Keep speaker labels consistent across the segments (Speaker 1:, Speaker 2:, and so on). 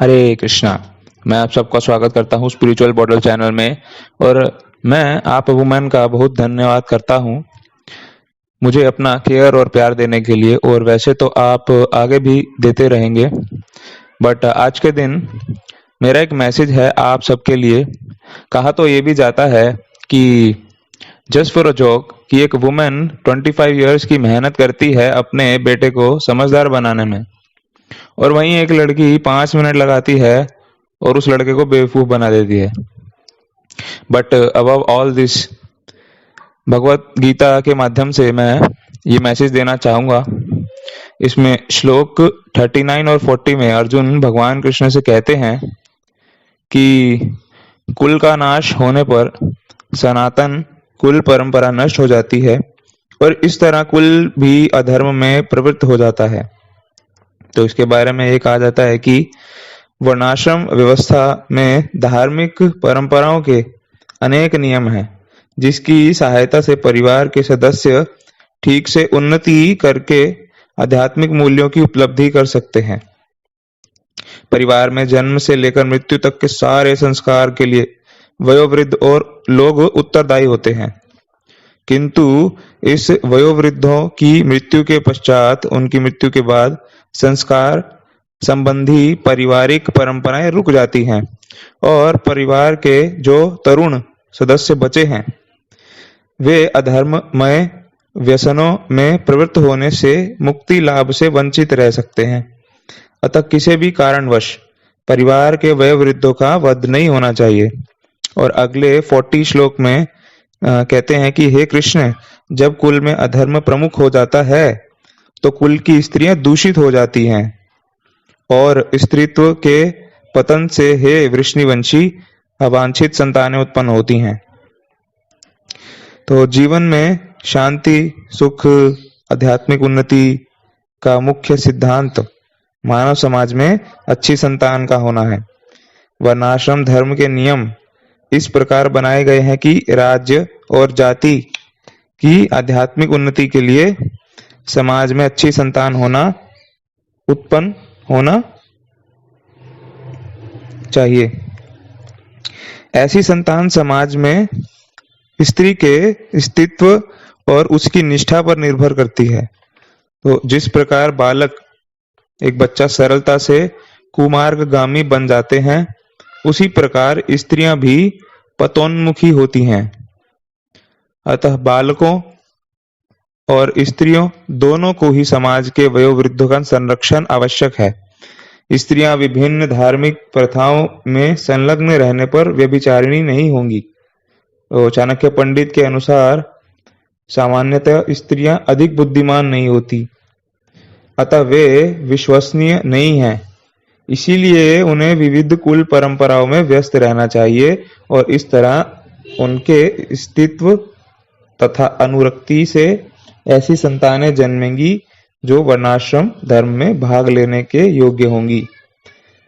Speaker 1: हरे कृष्णा। मैं आप सबका स्वागत करता हूँ स्पिरिचुअल बॉटल चैनल में। और मैं आप वुमेन का बहुत धन्यवाद करता हूँ मुझे अपना केयर और प्यार देने के लिए। और वैसे तो आप आगे भी देते रहेंगे, बट आज के दिन मेरा एक मैसेज है आप सबके लिए। कहा तो ये भी जाता है कि जस्ट फॉर अ जोक कि एक वुमेन 25 इयर्स की मेहनत करती है अपने बेटे को समझदार बनाने में, और वहीं एक लड़की 5 मिनट लगाती है और उस लड़के को बेवकूफ बना देती है। But above all this, Bhagavad Gita के माध्यम से मैं ये मैसेज देना चाहूंगा। इसमें श्लोक 39 और 40 में अर्जुन भगवान कृष्ण से कहते हैं कि कुल का नाश होने पर सनातन कुल परंपरा नष्ट हो जाती है और इस तरह कुल भी अधर्म में प्रवृत्त हो जाता है। तो इसके बारे में ये कहा जाता है कि वर्णाश्रम व्यवस्था में धार्मिक परंपराओं के अनेक नियम हैं, जिसकी सहायता से परिवार के सदस्य ठीक से उन्नति करके आध्यात्मिक मूल्यों की उपलब्धि कर सकते हैं। परिवार में जन्म से लेकर मृत्यु तक के सारे संस्कार के लिए वयोवृद्ध और लोग उत्तरदायी होते हैं, किंतु इस वयोवृद्धों की मृत्यु के पश्चात, उनकी मृत्यु के बाद संस्कार संबंधी पारिवारिक परंपराएं रुक जाती हैं और परिवार के जो तरुण सदस्य बचे हैं वे अधर्ममय व्यसनों में प्रवृत्त होने से मुक्ति लाभ से वंचित रह सकते हैं। अतः किसी भी कारणवश परिवार के वयोवृद्धों का वध नहीं होना चाहिए। और अगले 40 श्लोक में कहते हैं कि हे कृष्ण, जब कुल में अधर्म प्रमुख हो जाता है तो कुल की स्त्रियां दूषित हो जाती हैं और स्त्रीत्व के पतन से हे वृष्णिवंशी अवांछित संतानें उत्पन्न होती हैं। तो जीवन में शांति, सुख, आध्यात्मिक उन्नति का मुख्य सिद्धांत मानव समाज में अच्छी संतान का होना है। वर्णाश्रम धर्म के नियम इस प्रकार बनाए गए हैं कि राज्य और जाति की आध्यात्मिक उन्नति के लिए समाज में अच्छी संतान उत्पन्न होना चाहिए। ऐसी संतान समाज में स्त्री के अस्तित्व और उसकी निष्ठा पर निर्भर करती है। तो जिस प्रकार एक बच्चा सरलता से कुमार्गगामी बन जाते हैं, उसी प्रकार स्त्रियां भी पतोन्मुखी होती हैं। अतः बालकों और स्त्रियों दोनों को ही समाज के वयोवृद्धों का संरक्षण आवश्यक है। स्त्रियां विभिन्न धार्मिक प्रथाओं में संलग्न रहने पर व्यभिचारिणी नहीं होंगी। तो चाणक्य पंडित के अनुसार सामान्यतः स्त्रियां अधिक बुद्धिमान नहीं होती, अतः वे विश्वसनीय नहीं हैं। इसीलिए उन्हें विविध कुल परंपराओं में व्यस्त रहना चाहिए और इस तरह उनके अस्तित्व तथा अनुरक्ति से ऐसी संतानें जन्मेंगी जो वर्णाश्रम धर्म में भाग लेने के योग्य होंगी।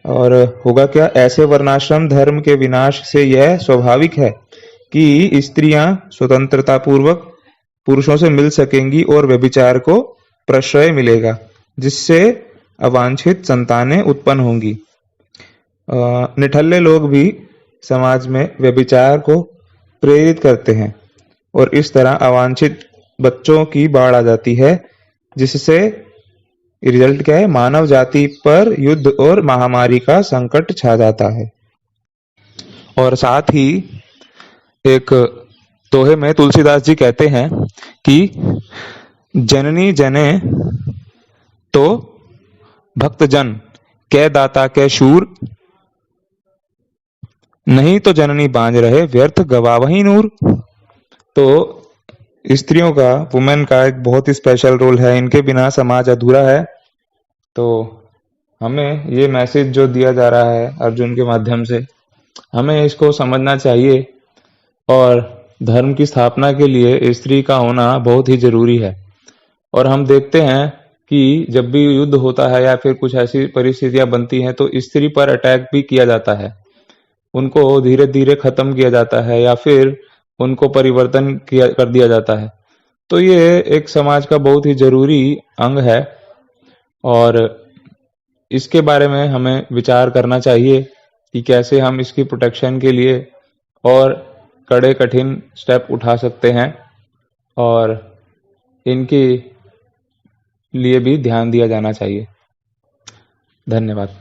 Speaker 1: और होगा क्या, ऐसे वर्णाश्रम धर्म के विनाश से यह स्वाभाविक है कि स्त्रियां स्वतंत्रता पूर्वक पुरुषों से मिल सकेंगी और व्यभिचार को प्रश्रय मिलेगा, जिससे अवांछित संतानें उत्पन्न होंगी। निठल्ले लोग भी समाज में व्यभिचार को प्रेरित करते हैं और इस तरह अवांछित बच्चों की बाढ़ आ जाती है, जिससे रिजल्ट क्या है, मानव जाति पर युद्ध और महामारी का संकट छा जाता है। और साथ ही एक दोहे में तुलसीदास जी कहते हैं कि जननी जने तो भक्तजन कै दाता कै शूर, नहीं तो जननी बांझ रहे व्यर्थ गवावही नूर। तो स्त्रियों का, वुमेन का एक बहुत ही स्पेशल रोल है, इनके बिना समाज अधूरा है। तो हमें ये मैसेज जो दिया जा रहा है अर्जुन के माध्यम से, हमें इसको समझना चाहिए और धर्म की स्थापना के लिए स्त्री का होना बहुत ही जरूरी है। और हम देखते हैं कि जब भी युद्ध होता है या फिर कुछ ऐसी परिस्थितियां बनती हैं तो स्त्री पर अटैक भी किया जाता है, उनको धीरे धीरे खत्म किया जाता है या फिर उनको परिवर्तन कर दिया जाता है। तो ये एक समाज का बहुत ही जरूरी अंग है। और इसके बारे में हमें विचार करना चाहिए कि कैसे हम इसकी प्रोटेक्शन के लिए और कड़े कठिन स्टेप उठा सकते हैं और इनके लिए भी ध्यान दिया जाना चाहिए। धन्यवाद।